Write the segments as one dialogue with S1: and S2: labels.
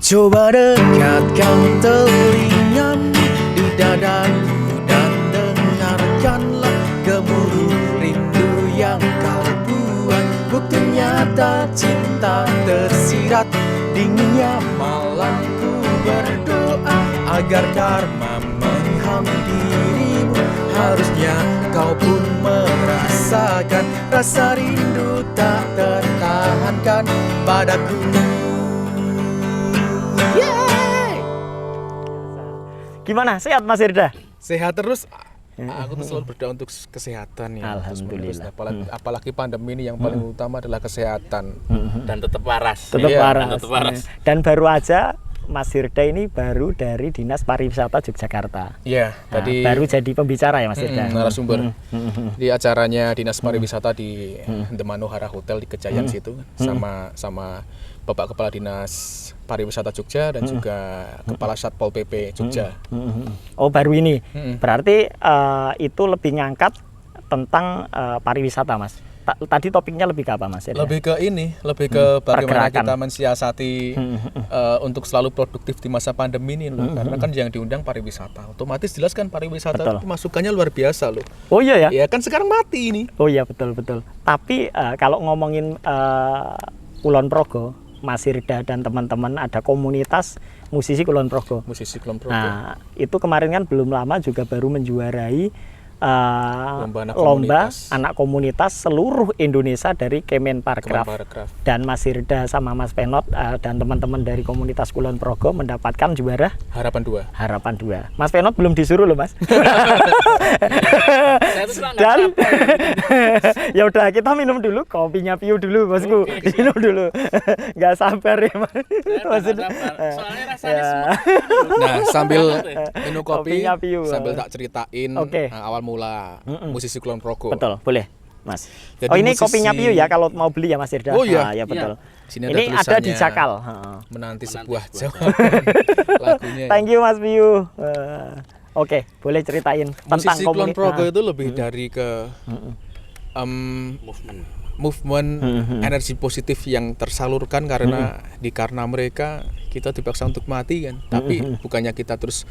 S1: Coba dekatkan telingamu di dadaku dan dengarkanlah gemuruh rindu yang kau buat. Bukti nyata cinta tersirat dinginnya malam ku berdoa agar karma menghampirimu. Harusnya kau pun merasakan rasa rindu tak tertahankan padaku.
S2: Gimana? Sehat Mas Irda?
S1: Sehat terus. Aku tuh selalu berdoa untuk kesehatan ya.
S2: Alhamdulillah.
S1: Apalagi pandemi ini yang paling utama adalah kesehatan.
S3: Dan tetap waras.
S2: Tetap
S1: Iya,
S2: waras.
S3: tetap waras.
S2: Dan baru aja Mas Irda ini baru dari Dinas Pariwisata Yogyakarta.
S1: Iya, tadi
S2: baru jadi pembicara ya Mas Irda.
S1: narasumber di acaranya Dinas Pariwisata di The Manohara Hotel di Kejayan situ sama Bapak Kepala Dinas Pariwisata Jogja dan juga Kepala Satpol PP Jogja.
S2: Oh baru ini. Berarti itu lebih ngangkat tentang pariwisata Mas. Tadi topiknya lebih ke apa Mas Irda?
S1: Lebih ke bagaimana
S2: Pergerakan.
S1: kita mensiasati untuk selalu produktif di masa pandemi ini loh. Karena kan yang diundang pariwisata. Otomatis jelas kan pariwisata itu masukannya luar biasa loh.
S2: Oh iya ya?
S1: Ya kan sekarang mati ini.
S2: Oh iya betul. Tapi kalau ngomongin Kulon Progo, Mas Irda dan teman-teman ada komunitas musisi Kulon Progo.
S1: Musisi Kulon Progo.
S2: Nah, itu kemarin kan belum lama juga baru menjuarai
S1: lomba
S2: anak komunitas seluruh Indonesia dari Kemenparekraf. Dan Mas Irda sama Mas Penot dan teman-teman dari komunitas Kulon Progo mendapatkan juara Harapan 2. Mas Penot belum disuruh loh Mas. Dan ya udah kita minum dulu kopinya Piu dulu Bosku. Minum dulu. Nggak sabar ya Mas.
S3: Soalnya rasanya semua.
S1: Nah, sambil minum kopi,
S2: Kopinya Piu.
S1: sambil tak ceritain awal mula musisi Kulon Progo.
S2: Betul, boleh Mas.
S1: Jadi
S2: Oh ini
S1: musisi-
S2: kopinya Piu ya kalau mau beli ya Mas Irda.
S1: Oh iya.
S2: Ya betul.
S1: Sini
S2: Ini ada di
S1: tulisannya,
S2: Cakal.
S1: Menanti sebuah jawaban lagunya.
S2: Thank you Mas Piu. Oke, boleh ceritain tentang
S1: Musisi Kulon
S2: komunitas.
S1: Progo itu lebih dari ke movement energi positif yang tersalurkan karena mereka kita dipaksa untuk mati kan, tapi bukannya kita terus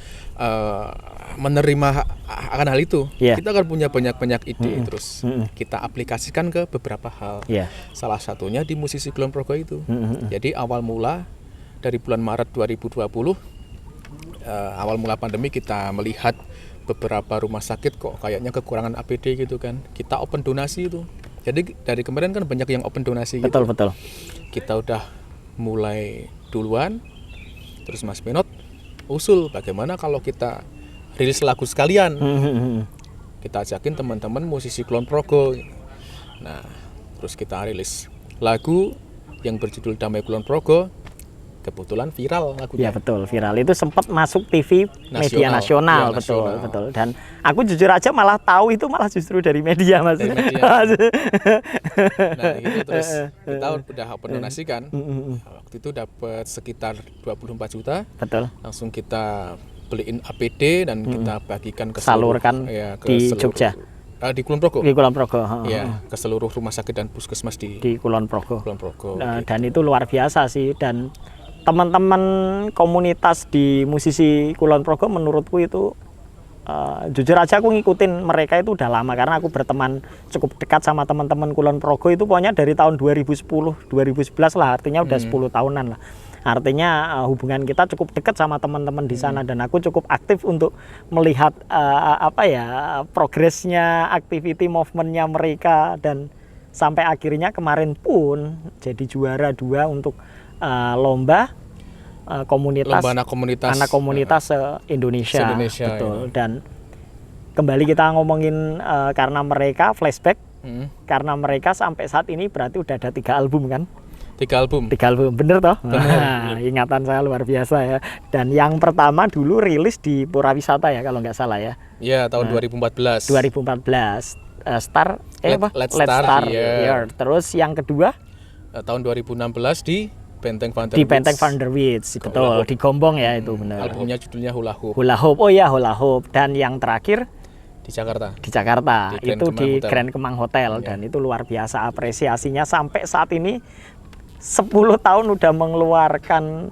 S1: menerima akan hal itu.
S2: Yeah.
S1: Kita akan punya banyak ide terus kita aplikasikan ke beberapa hal.
S2: Yeah.
S1: Salah satunya di musisi Kulon Progo itu. Jadi awal mula dari bulan Maret 2020 awal mula pandemi kita melihat beberapa rumah sakit kok kayaknya kekurangan APD gitu kan. Kita open donasi itu. Jadi dari kemarin kan banyak yang open donasi gitu.
S2: Betul.
S1: Kita udah mulai duluan. Terus Mas Penot usul bagaimana kalau kita rilis lagu sekalian. Kita ajakin teman-teman musisi Kulon Progo. Nah, terus kita rilis lagu yang berjudul Damai Kulon Progo. Kebetulan viral lagunya.
S2: Ya betul, viral itu sempat masuk TV media nasional,
S1: Ya,
S2: betul. Dan aku jujur aja malah tahu itu malah justru dari media Mas.
S1: Dari media. Nah itu terus kita udah open donasi kan. Waktu itu dapat sekitar 24 juta.
S2: Betul.
S1: Langsung kita beliin APD dan kita bagikan ke
S2: Salurkan di Jogja.
S1: Di Kulon Progo.
S2: Di Kulon Progo.
S1: Ya, ke seluruh rumah sakit dan puskesmas di
S2: Kulon Progo.
S1: Gitu.
S2: Dan itu luar biasa sih, dan teman-teman komunitas di musisi Kulon Progo menurutku itu jujur aja aku ngikutin mereka itu udah lama karena aku berteman cukup dekat sama teman-teman Kulon Progo itu pokoknya dari tahun 2010 2011 lah, artinya udah 10 tahunan lah. Artinya hubungan kita cukup dekat sama teman-teman di sana dan aku cukup aktif untuk melihat progresnya, activity movementnya mereka, dan sampai akhirnya kemarin pun jadi juara 2 untuk lomba anak komunitas Indonesia, betul. Ya. Dan kembali kita ngomongin karena mereka flashback, karena mereka sampai saat ini berarti udah ada 3 album kan?
S1: 3 album,
S2: bener toh? Nah, ingatan saya luar biasa ya. Dan yang pertama dulu rilis di Pura Wisata ya kalau nggak salah ya.
S1: Ya tahun 2014.
S2: 2014 Let's Star.
S1: Iya.
S2: Terus yang kedua
S1: tahun 2016 di Benteng Van der Wits,
S2: betul, di Gombong ya itu benar.
S1: Albumnya judulnya Hula Hoop.
S2: Oh iya, Hula Hoop. Dan yang terakhir
S1: di Jakarta.
S2: Itu di Grand Kemang Hotel. Dan itu luar biasa apresiasinya sampai saat ini 10 tahun udah mengeluarkan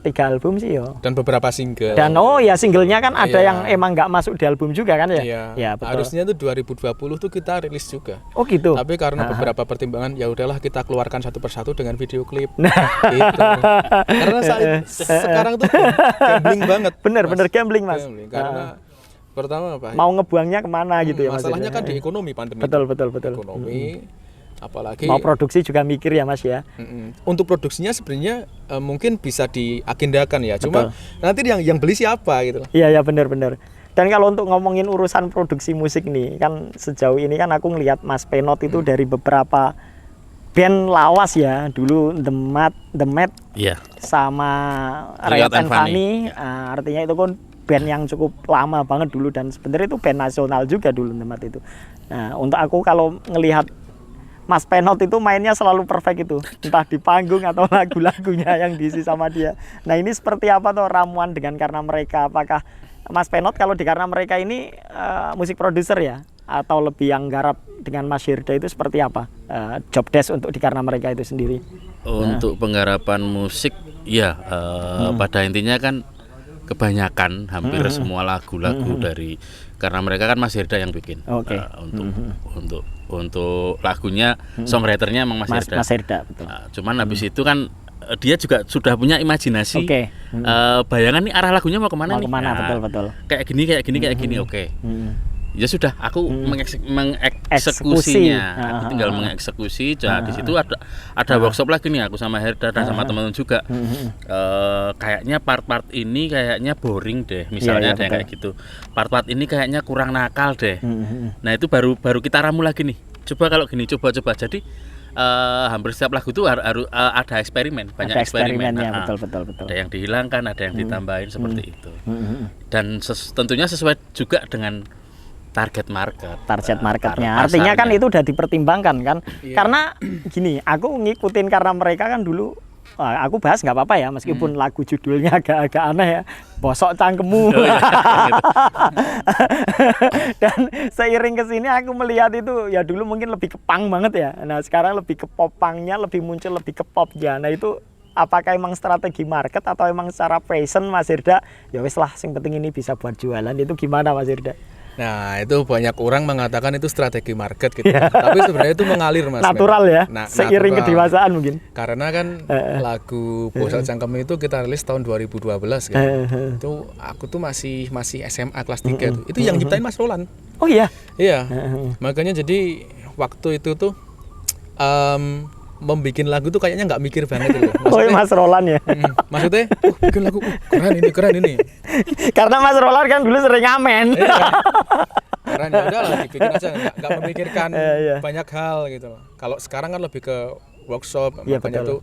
S2: 3 album sih yo.
S1: Dan beberapa single.
S2: Dan singlenya kan ada
S1: Iya.
S2: yang emang nggak masuk di album juga kan ya?
S1: Iya.
S2: Ya betul.
S1: Harusnya tuh 2020 tuh kita rilis juga.
S2: Oh gitu.
S1: Tapi karena beberapa pertimbangan ya udahlah kita keluarkan satu persatu dengan video klip.
S2: Nah.
S1: Gitu. Karena sekarang tuh gambling banget.
S2: Bener gambling mas.
S1: Gambling. Karena pertama apa?
S2: Mau ngebuangnya kemana gitu ya mas?
S1: Masalahnya kan di ekonomi pandemi.
S2: Betul.
S1: Ekonomi, apalagi
S2: Mau produksi juga mikir ya mas ya.
S1: Untuk produksinya sebenarnya mungkin bisa diagendakan ya. Cuma nanti yang beli siapa gitu.
S2: Iya benar. Dan kalau untuk ngomongin urusan produksi musik nih, kan sejauh ini kan aku ngelihat Mas Penot itu dari beberapa band lawas ya, dulu The Mat
S3: Iya.
S2: sama Riot and Funny. Artinya itu kan band yang cukup lama banget dulu dan sebenarnya itu band nasional juga dulu The Mat itu. Nah, untuk aku kalau ngelihat Mas Penot itu mainnya selalu perfect itu, entah di panggung atau lagu-lagunya yang diisi sama dia. Nah ini seperti apa tuh ramuan dengan Karena Mereka? Apakah Mas Penot kalau di Karena Mereka ini musik produser ya? Atau lebih yang garap dengan Mas Hirda itu seperti apa? Job desk untuk di Karena Mereka itu sendiri?
S3: Untuk penggarapan musik ya pada intinya kan kebanyakan hampir semua lagu-lagu dari Karena Mereka kan Mas Hirda yang bikin.
S2: Oke.
S3: Untuk lagunya songwriternya emang Mas Hirda.
S2: Mas Hirda betul.
S3: Cuman habis itu kan dia juga sudah punya imajinasi.
S2: Oke.
S3: Bayangan nih arah lagunya mau kemana
S2: Mau
S3: nih?
S2: kemana betul.
S3: Kayak gini. Oke. Ya sudah, aku
S2: Eksekusi.
S3: mengeksekusinya. Aku tinggal mengeksekusi. Di situ ada workshop lagi nih aku sama Herda dan sama teman-teman juga. Kayaknya part-part ini kayaknya boring deh. Misalnya ada yang kayak gitu. Part-part ini kayaknya kurang nakal deh. Nah, itu baru kita ramu lagi nih. Coba kalau gini, coba. Jadi hampir setiap lagu itu harus ada eksperimen, banyak
S2: Ada
S3: eksperimen.
S2: eksperimennya, betul.
S3: Ada yang dihilangkan, ada yang ditambahin seperti itu. Dan tentunya sesuai juga dengan target marketnya.
S2: Artinya kan itu udah dipertimbangkan kan.
S1: Iya.
S2: Karena gini, aku ngikutin Karena Mereka kan dulu. Aku bahas nggak apa-apa ya, meskipun lagu judulnya agak aneh ya, Bosok Cangkemmu. Dan seiring kesini aku melihat itu ya dulu mungkin lebih ke punk banget ya. Nah sekarang lebih ke pop punknya, lebih muncul lebih ke popnya. Nah itu apakah emang strategi market atau emang secara passion Mas Hirda? Ya wis lah, yang penting ini bisa buat jualan. Itu gimana Mas Hirda?
S1: Nah, itu banyak orang mengatakan itu strategi market gitu. Tapi sebenarnya itu mengalir Mas.
S2: Natural ya, seiring
S1: natural.
S2: kedewasaan mungkin.
S1: Karena kan lagu Bosok Cangkemmu itu kita rilis tahun 2012 kan. Itu aku tuh masih SMA kelas 3 tuh. Itu yang nyiptain Mas Roland.
S2: Oh iya.
S1: Iya. Makanya jadi waktu itu tuh membikin lagu tuh kayaknya nggak mikir banget gitu.
S2: Mas Roland ya.
S1: Maksudnya, bikin lagu keren ini.
S2: Karena Mas Roland kan dulu sering ngamen.
S1: Keren ya udah lah dibikin aja, nggak memikirkan banyak hal gitu loh. Kalau sekarang kan lebih ke workshop, makanya tuh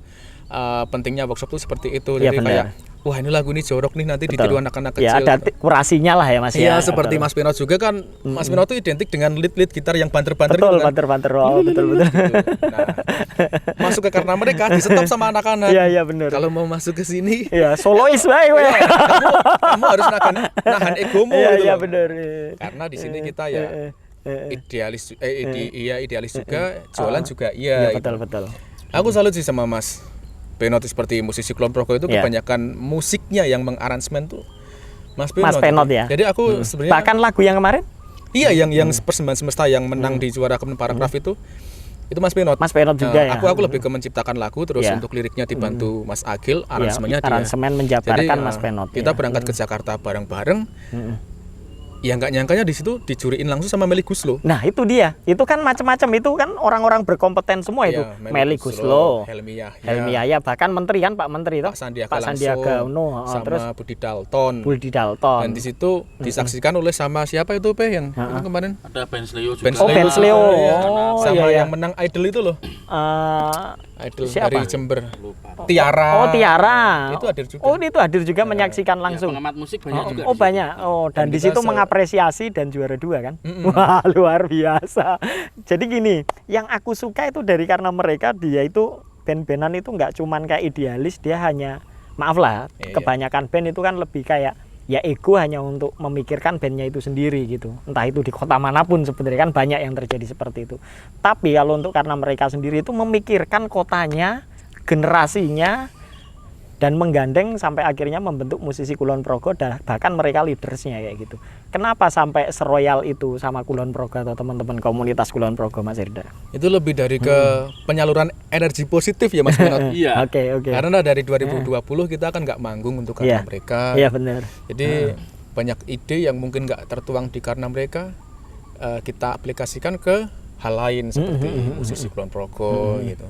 S1: pentingnya workshop tuh seperti itu. Jadi kayak wah ini lagu ini jorok nih nanti ditiru anak-anak kecil.
S2: Ya ada kurasinya lah ya Mas ya.
S1: Iya seperti Mas Penot juga kan. Mas Penot tuh identik dengan lead gitar yang banter-banter
S2: betul,
S1: gitu kan.
S2: banter-banter. Oh, betul.
S1: Gitu. Nah, masuk ke Karena Mereka di-stop sama anak-anak.
S2: Iya benar.
S1: Kalau mau masuk ke sini,
S2: iya solois bae we.
S1: kamu harus nahan egomu gitu.
S2: Iya
S1: loh.
S2: benar.
S1: Karena di sini kita ya idealis juga, jualan juga iya.
S2: Betul.
S1: Aku salut sih sama Mas Penot seperti musisi Kulon Progo itu kebanyakan musiknya yang mengaransemen tuh Mas
S2: Penot ya.
S1: Jadi aku sebenarnya
S2: bahkan lagu yang kemarin?
S1: Iya yang Persembahan Semesta yang menang di juara Kemen Paragraf itu Mas Penot.
S2: Mas Penot juga ya.
S1: Aku lebih ke menciptakan lagu terus untuk liriknya dibantu Mas Agil, aransemennya dia.
S2: Aransemen menjabarkan
S1: Jadi,
S2: Mas Penot.
S1: Kita berangkat ke Jakarta bareng-bareng. Ya nggak nyangkanya di situ dijuriin langsung sama Melly Goeslaw.
S2: Nah itu dia, itu kan macam-macam, itu kan orang-orang berkompeten semua itu. Melly Goeslaw,
S1: Helmi
S2: Yahya, bahkan menteri kan Pak Menteri itu.
S1: Pak Sandiaga Uno, sama
S2: terus
S1: Budi Dalton.
S2: Dan
S1: di situ disaksikan oleh sama siapa itu yang itu kemarin?
S3: Ada Ben Sleo juga.
S2: Ben Sleo.
S1: Sama yang menang Idol itu loh. Idol
S2: siapa?
S1: dari Jember. Tiara.
S2: Oh Tiara.
S1: Itu hadir juga.
S2: Oh itu hadir juga menyaksikan langsung.
S3: Pengamat musik banyak juga.
S2: Oh banyak. Oh dan di situ mengapresiasi dan juara 2 kan. Wah luar biasa. Jadi gini, yang aku suka itu dari Karena Mereka, dia itu band-bandan itu nggak cuman kayak idealis, dia hanya maaf lah, kebanyakan band itu kan lebih kayak ya ego hanya untuk memikirkan bandnya itu sendiri gitu. Entah itu di kota manapun sebenarnya kan banyak yang terjadi seperti itu. Tapi kalau untuk Karena Mereka sendiri itu memikirkan kotanya, generasinya, dan menggandeng sampai akhirnya membentuk musisi Kulon Progo dan bahkan mereka leadersnya kayak gitu. Kenapa sampai seroyal itu sama Kulon Progo atau teman-teman komunitas Kulon Progo, Mas Irda?
S1: Itu lebih dari ke penyaluran energi positif ya Mas Pinot.
S3: Iya.
S2: Oke.
S1: Karena dari 2020 kita kan nggak manggung untuk karena mereka.
S2: Iya benar.
S1: Jadi banyak ide yang mungkin nggak tertuang di karena mereka, kita aplikasikan ke hal lain seperti musisi Kulon Progo gitu.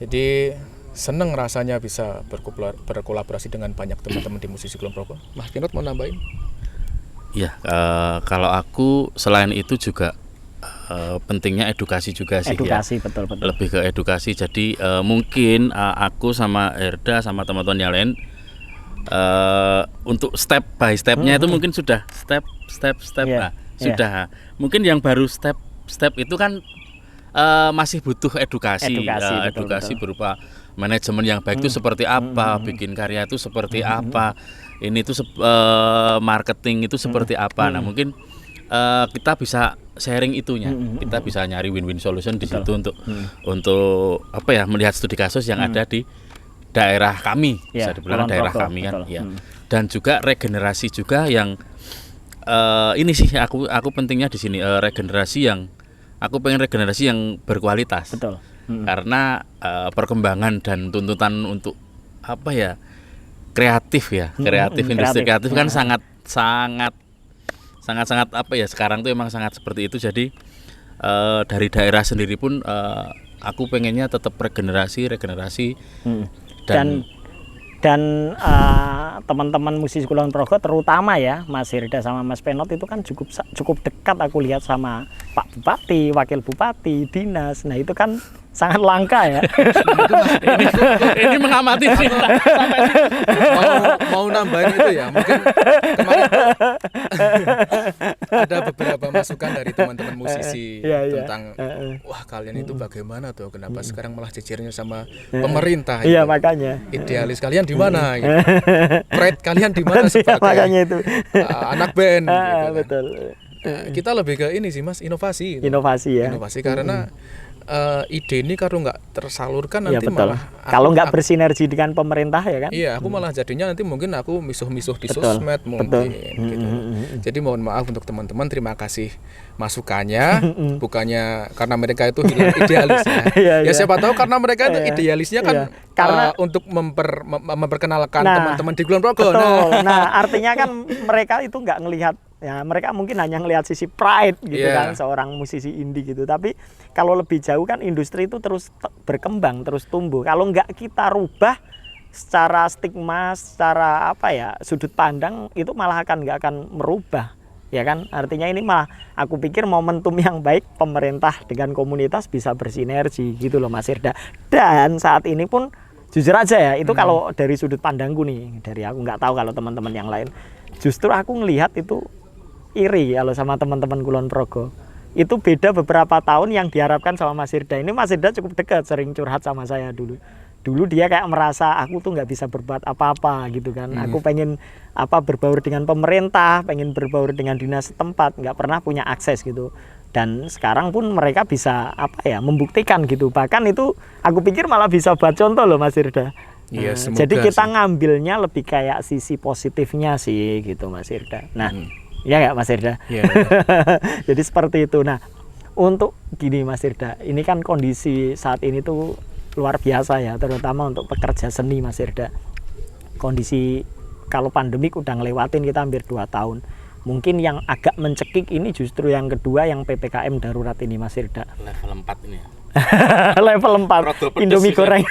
S1: Jadi seneng rasanya bisa berkolaborasi dengan banyak teman-teman di musisi Kulon Progo. Mas Pinot mau nambahin?
S3: Iya, kalau aku selain itu juga pentingnya edukasi juga sih.
S2: Edukasi,
S3: ya.
S2: betul.
S3: Lebih ke edukasi. Jadi mungkin aku sama Herda sama teman-teman yang lain untuk step by stepnya itu mungkin sudah step. Nah, sudah. Mungkin yang baru step itu kan masih butuh edukasi berupa manajemen yang baik itu seperti apa, bikin karya itu seperti apa, ini tuh marketing itu seperti apa. Nah mungkin kita bisa sharing itunya, kita bisa nyari win-win solution di situ untuk apa ya, melihat studi kasus yang ada di daerah kami, bisa dibilang daerah kami kan, ya. Dan juga regenerasi juga yang ini sih aku pentingnya di sini, aku pengen regenerasi yang berkualitas.
S2: Betul.
S3: Karena perkembangan dan tuntutan untuk apa ya, kreatif industri kreatif kan sangat apa ya, sekarang tuh emang sangat seperti itu. Jadi dari daerah sendiri pun aku pengennya tetap regenerasi dan teman-teman musisi Kulon Progo terutama ya Mas Hirda sama Mas Penot itu kan cukup dekat aku lihat sama Pak Bupati, Wakil Bupati, dinas. Nah itu kan sangat langka ya. ini mengamati sih.
S1: mau nambahin itu ya, mungkin kemarin ada beberapa masukan dari teman-teman musisi tentang wah kalian itu bagaimana tuh, kenapa sekarang malah jejernya sama pemerintah.
S2: Iya makanya.
S1: Idealis kalian di mana? Gitu. Pride kalian di mana sebagai
S2: makanya itu.
S1: Anak band? Gitu kan.
S2: Betul.
S1: Kita lebih ke ini sih Mas, inovasi. Gitu.
S2: Inovasi
S1: Karena ide ini kalau nggak tersalurkan nanti malah
S2: kalau nggak bersinergi dengan pemerintah ya kan.
S1: Iya, aku malah jadinya nanti mungkin aku misuh-misuh di sosmed mungkin gitu. Jadi mohon maaf untuk teman-teman, terima kasih masukannya, bukannya karena mereka itu hilang idealisnya. Ya siapa tahu karena mereka itu idealisnya kan karena untuk memperkenalkan teman-teman di Kulon Progo.
S2: Nah, artinya kan mereka itu nggak ngelihat, ya mereka mungkin hanya ngelihat sisi pride gitu kan, seorang musisi indie gitu. Tapi kalau lebih jauh kan industri itu terus berkembang, terus tumbuh. Kalau nggak kita rubah secara stigma, secara apa ya, sudut pandang, itu malah nggak akan merubah, ya kan. Artinya ini malah aku pikir momentum yang baik pemerintah dengan komunitas bisa bersinergi gitu loh Mas Irda. Dan saat ini pun jujur aja ya, itu kalau dari sudut pandangku nih, dari aku, nggak tahu kalau teman-teman yang lain, justru aku ngelihat itu iri kalau sama teman-teman Kulon Progo. Itu beda beberapa tahun yang diharapkan sama Mas Irda. Ini Mas Irda cukup dekat, sering curhat sama saya dulu. Dulu dia kayak merasa aku tuh nggak bisa berbuat apa-apa gitu kan. Aku pengen berbaur dengan pemerintah, pengen berbaur dengan dinas setempat, nggak pernah punya akses gitu. Dan sekarang pun mereka bisa membuktikan gitu. Bahkan itu aku pikir malah bisa buat contoh loh Mas Irda.
S1: Iya,
S2: jadi kita ngambilnya lebih kayak sisi positifnya sih gitu Mas Irda. Nah, ya nggak Mas Irda?
S1: Iya.
S2: Jadi seperti itu. Nah, untuk gini Mas Irda, ini kan kondisi saat ini tuh luar biasa ya, terutama untuk pekerja seni Mas Irda. Kondisi kalau pandemik udah ngelewatin kita hampir 2 tahun. Mungkin yang agak mencekik ini justru yang kedua, yang PPKM darurat ini Mas Irda.
S3: Level 4 ini ya.
S2: Level 4 Indomie goreng.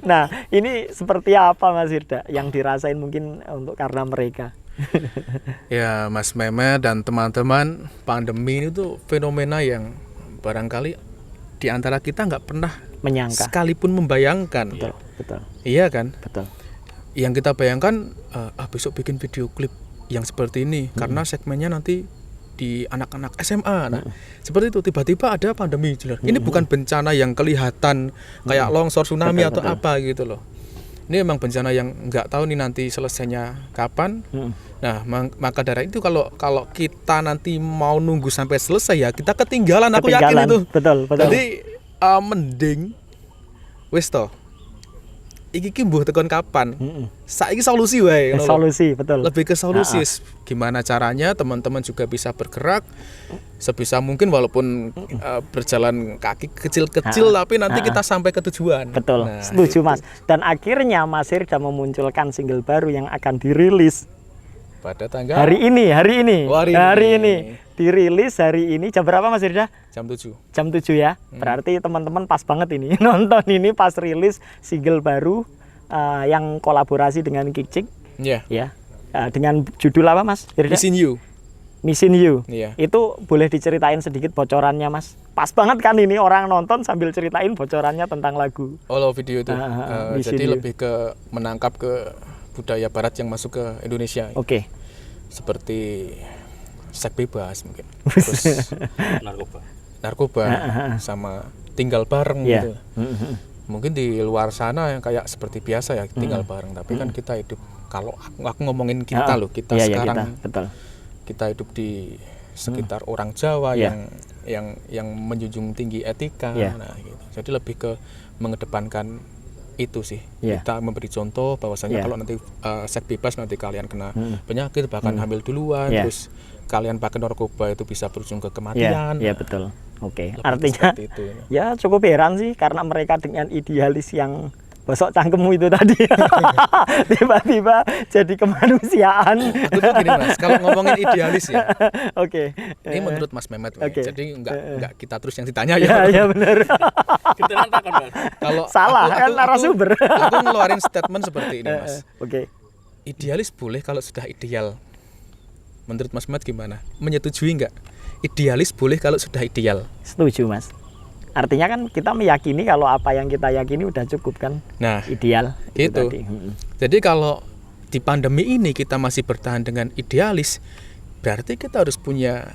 S2: Nah, ini seperti apa Mas Irda yang dirasain mungkin untuk karena mereka?
S1: Ya Mas Meme dan teman-teman, pandemi ini tuh fenomena yang barangkali di antara kita nggak pernah
S2: menyangka,
S1: sekalipun membayangkan.
S2: Betul.
S1: Iya kan?
S2: Betul.
S1: Yang kita bayangkan besok bikin video klip yang seperti ini karena segmennya nanti di anak-anak SMA. Nah, seperti itu tiba-tiba ada pandemi. Ini bukan bencana yang kelihatan kayak longsor, tsunami atau apa gitu loh. Ini memang bencana yang nggak tahu nih nanti selesainya kapan. Nah, maka dari itu kalau kita nanti mau nunggu sampai selesai ya kita ketinggalan. Aku yakin itu.
S2: Betul.
S1: Jadi mending wis toh iki mbuh tekon kapan. Saiki solusi wae.
S2: Solusi, betul.
S1: Lebih ke solusi. Gimana caranya teman-teman juga bisa bergerak sebisa mungkin walaupun berjalan kaki kecil-kecil tapi nanti kita sampai ke tujuan.
S2: Betul,
S1: Nah,
S2: setuju
S1: itu.
S2: Mas. Dan akhirnya Mas Hirda memunculkan single baru yang akan dirilis
S1: Pada tanggal
S2: hari ini.
S1: Oh, hari ini.
S2: Dirilis hari ini jam berapa Mas Hirda?
S1: jam 7.
S2: Jam 7 ya. Berarti teman-teman pas banget ini nonton ini pas rilis single baru yang kolaborasi dengan Kicik
S1: Iya.
S2: ya. Dengan judul apa Mas Hirda?
S1: Missing You.
S2: Missing You.
S1: Iya.
S2: Itu boleh diceritain sedikit bocorannya Mas. Pas banget kan ini orang nonton sambil ceritain bocorannya tentang lagu.
S1: All video itu.
S2: Missing
S1: Jadi
S2: You.
S1: lebih ke menangkap ke budaya barat yang masuk ke Indonesia.
S2: Oke.
S1: Seperti seks bebas mungkin. Terus narkoba sama tinggal bareng
S2: Iya.
S1: gitu. Mungkin di luar sana yang kayak seperti biasa ya tinggal bareng, tapi kan kita hidup, kalau aku ngomongin kita loh, kita
S2: Iya,
S1: sekarang
S2: kita. Betul.
S1: kita hidup di sekitar orang Jawa
S2: Iya.
S1: yang menjunjung tinggi etika.
S2: Iya.
S1: Nah, gitu. Jadi lebih ke mengedepankan itu sih.
S2: Iya.
S1: Kita memberi contoh bahwasanya
S2: Iya.
S1: kalau nanti seks bebas nanti kalian kena penyakit bahkan hamil duluan,
S2: Iya.
S1: terus kalian pakai narkoba itu bisa berujung ke
S2: Iya,
S1: kematian.
S2: iya
S1: Nah,
S2: betul. Oke.
S1: lebih
S2: Artinya
S1: seperti itu.
S2: ya cukup heran sih karena mereka dengan idealis yang bosok cangkemmu itu tadi tiba-tiba jadi kemanusiaan.
S1: Aku tuh gini Mas, kalau ngomongin idealis ya,
S2: Oke.
S1: ini menurut Mas Mehmet, ya.
S2: Oke.
S1: Jadi enggak kita terus yang ditanya
S2: Ya,
S1: ya.
S2: ya benar.
S1: Kalau
S2: Salah, kan narasumber.
S1: Aku ngeluarin statement seperti ini Mas.
S2: Oke.
S1: Idealis boleh kalau sudah ideal. Menurut Mas Mehmet gimana? Menyetujui enggak? Idealis boleh kalau sudah ideal.
S2: Setuju, Mas. Artinya kan kita meyakini kalau apa yang kita yakini udah cukup kan?
S1: Nah,
S2: Ideal.
S1: itu.
S2: tadi.
S1: Jadi kalau di pandemi ini kita masih bertahan dengan idealis, berarti kita harus punya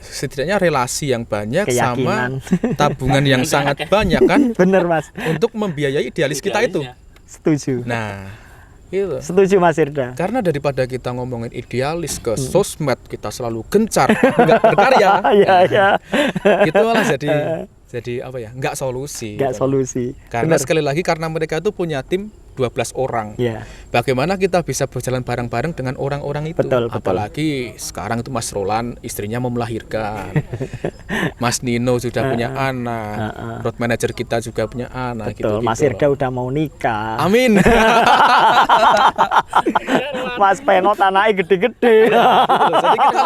S1: setidaknya relasi yang banyak
S2: Keyakinan.
S1: sama tabungan yang sangat banyak kan
S2: Bener, Mas.
S1: untuk membiayai idealis kita itu.
S2: Setuju.
S1: Nah, itu.
S2: Setuju, Mas Hirda.
S1: Karena daripada kita ngomongin idealis ke sosmed, kita selalu gencar, nggak berkarya.
S2: Iya, iya.
S1: Itu malah jadi apa ya? Nggak solusi.
S2: Enggak
S1: gitu.
S2: solusi.
S1: Karena
S2: Bener.
S1: sekali lagi karena mereka itu punya tim 12 orang.
S2: Iya.
S1: Bagaimana kita bisa berjalan bareng-bareng dengan orang-orang itu?
S2: Betul, betul.
S1: Apalagi sekarang itu Mas Roland istrinya mau melahirkan. Mas Nino sudah punya anak. Road manager kita juga punya anak.
S2: Betul.
S1: gitu-gitu
S2: Mas Hirda
S1: loh.
S2: udah mau nikah.
S1: Amin.
S2: Mas Penot anaknya gede-gede.
S1: Jadi kita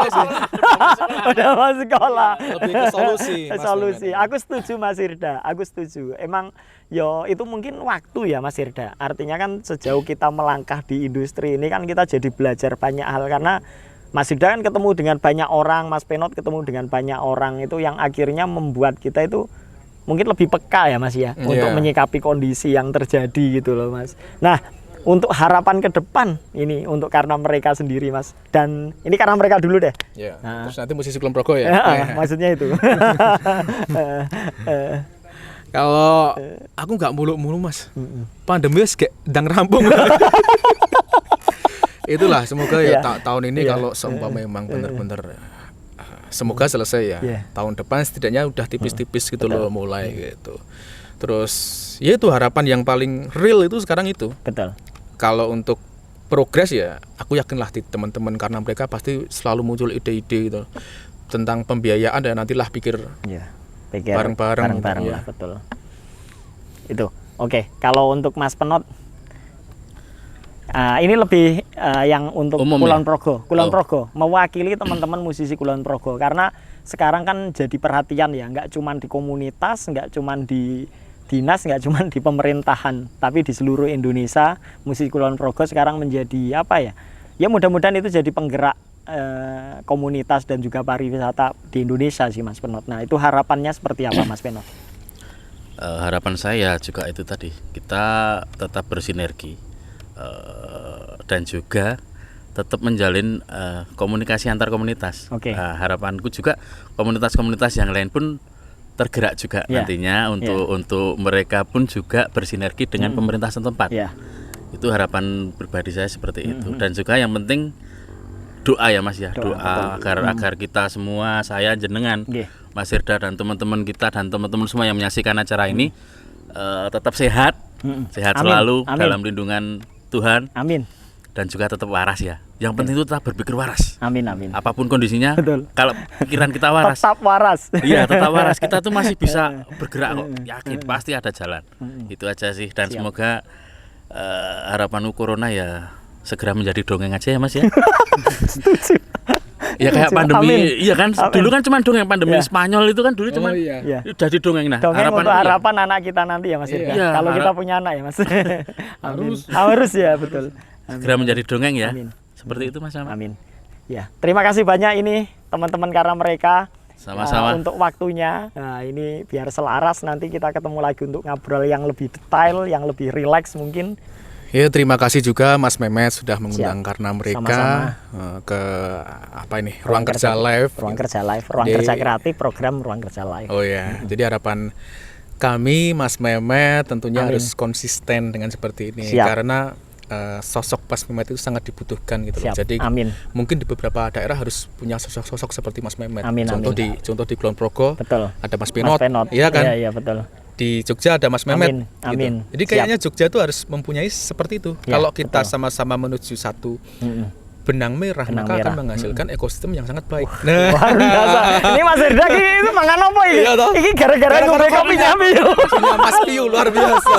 S2: Udah mau sekolah.
S1: lebih ke solusi. Mas
S2: Solusi.
S1: Mehmet.
S2: Aku setuju Mas Hirda. Aku setuju. Emang yo itu mungkin waktu ya Mas Hirda. Artinya kan sejauh kita melangkah di industri ini kan kita jadi belajar banyak hal karena Mas Hirda kan ketemu dengan banyak orang, Mas Penot ketemu dengan banyak orang itu yang akhirnya membuat kita itu mungkin lebih peka ya Mas ya untuk menyikapi kondisi yang terjadi gitu loh Mas. Nah, untuk harapan ke depan ini untuk karena mereka sendiri Mas dan ini karena mereka dulu deh.
S1: Ya.
S2: Nah.
S1: Terus nanti musisi Kulon Progo ya.
S2: Maksudnya itu.
S1: Kalau aku nggak muluk-muluk Mas. Pandemi wis kayak ndang rampung. Itulah semoga ya
S2: Iya.
S1: tahun ini
S2: Iya.
S1: kalau seumpama memang benar-benar semoga selesai ya.
S2: Iya.
S1: Tahun depan setidaknya udah tipis-tipis gitu loh mulai gitu. Terus ya itu harapan yang paling real itu sekarang itu.
S2: Betul.
S1: Kalau untuk progres ya aku yakinlah di teman-teman karena mereka pasti selalu muncul ide-ide gitu tentang pembiayaan dan nantilah pikir
S2: Iya. Pikir
S1: Bareng-bareng,
S2: bareng-bareng
S1: iya.
S2: lah, betul. Itu. Oke, kalau untuk Mas Penot ini lebih yang untuk
S3: Umum
S2: Kulon
S3: ya?
S2: Progo. Kulon
S3: Oh.
S2: Progo mewakili teman-teman musisi Kulon Progo karena sekarang kan jadi perhatian ya, nggak cuman di komunitas, nggak cuman di dinas, nggak cuman di pemerintahan, tapi di seluruh Indonesia musisi Kulon Progo sekarang menjadi apa ya? Ya mudah-mudahan itu jadi penggerak komunitas dan juga pariwisata di Indonesia sih Mas Penot. Nah itu harapannya seperti apa Mas Penot?
S3: Harapan saya juga itu tadi, kita tetap bersinergi dan juga tetap menjalin komunikasi antar komunitas.
S2: Oke.
S3: Harapanku juga komunitas-komunitas yang lain pun tergerak juga
S2: Ya.
S3: nantinya untuk mereka pun juga bersinergi dengan pemerintah setempat.
S2: Ya.
S3: Itu harapan pribadi saya seperti itu. Dan juga yang penting doa ya Mas ya, doa agar kita semua, saya jenengan,
S2: Nggih.
S3: Mas Hirda dan teman-teman kita dan teman-teman semua yang menyaksikan acara ini tetap sehat sehat
S2: Amin.
S3: selalu
S2: Amin.
S3: dalam lindungan Tuhan,
S2: Amin.
S3: dan juga tetap waras ya. Yang penting itu tetap berpikir waras.
S2: Amin. Amin.
S3: Apapun kondisinya,
S2: Betul.
S3: kalau pikiran kita waras,
S2: Tetap waras.
S3: iya tetap waras. Kita tuh masih bisa bergerak kok. Yakin pasti ada jalan. Itu aja sih. Dan
S2: Siap.
S3: semoga harapanku corona ya segera menjadi dongeng aja ya Mas ya.
S2: Setuju.
S3: Ya kayak pandemi,
S2: Amin.
S3: iya kan.
S2: Amin.
S3: Dulu kan cuma dongeng pandemi
S2: Ya.
S3: Spanyol itu kan dulu cuma
S1: iya.
S2: Iya.
S3: jadi dongeng. Nah,
S2: Dongeng untuk
S3: iya.
S2: harapan anak kita nanti ya Mas
S1: Iya.
S2: Irga.
S3: Iya,
S2: Kalau kita
S3: harap-
S2: punya anak ya Mas. Harus. Harus ya, betul.
S3: Segera menjadi dongeng ya.
S2: Amin.
S3: Seperti itu Mas Ahmad.
S2: Amin. Ya, terima kasih banyak ini teman-teman karena mereka
S3: Sama-sama.
S2: untuk waktunya. Nah, ini biar selaras nanti kita ketemu lagi untuk ngobrol yang lebih detail, yang lebih rileks mungkin.
S1: Ya, terima kasih juga Mas Memet sudah mengundang karena mereka
S2: Sama-sama.
S1: ke apa ini Ruang Kerja Live.
S2: Ruang Kerja Live, Ruang
S1: Di-
S2: Kerja Kreatif, program Ruang Kerja Live.
S1: Oh ya, jadi harapan kami Mas Memet tentunya
S2: Amin.
S1: harus konsisten dengan seperti ini
S2: Siap.
S1: karena sosok Mas Memet itu sangat dibutuhkan gitu loh.
S2: Siap.
S1: Jadi
S2: Amin.
S1: mungkin di beberapa daerah harus punya sosok-sosok seperti Mas Memet.
S2: Amin, amin.
S1: Contoh di Kulon Progo
S2: Betul.
S1: ada Mas
S2: Mas
S1: Penot,
S2: Penot.
S1: iya kan?
S2: Iya, betul.
S1: Di Jogja ada Mas Memet.
S2: Amin,
S1: gitu.
S2: amin.
S1: Jadi kayaknya Jogja itu harus mempunyai seperti itu.
S2: Ya,
S1: Kalau kita
S2: betul.
S1: sama-sama menuju satu
S2: Mm-mm.
S1: benang merah,
S2: Benang
S1: maka akan
S2: merah.
S1: menghasilkan ekosistem yang sangat baik.
S2: Luar biasa. Ini Mas Irda itu mangan apa ini?
S1: Iya, toh.
S2: Ini gara-gara ngombe kopi nyambi.
S1: Mas Piu luar biasa.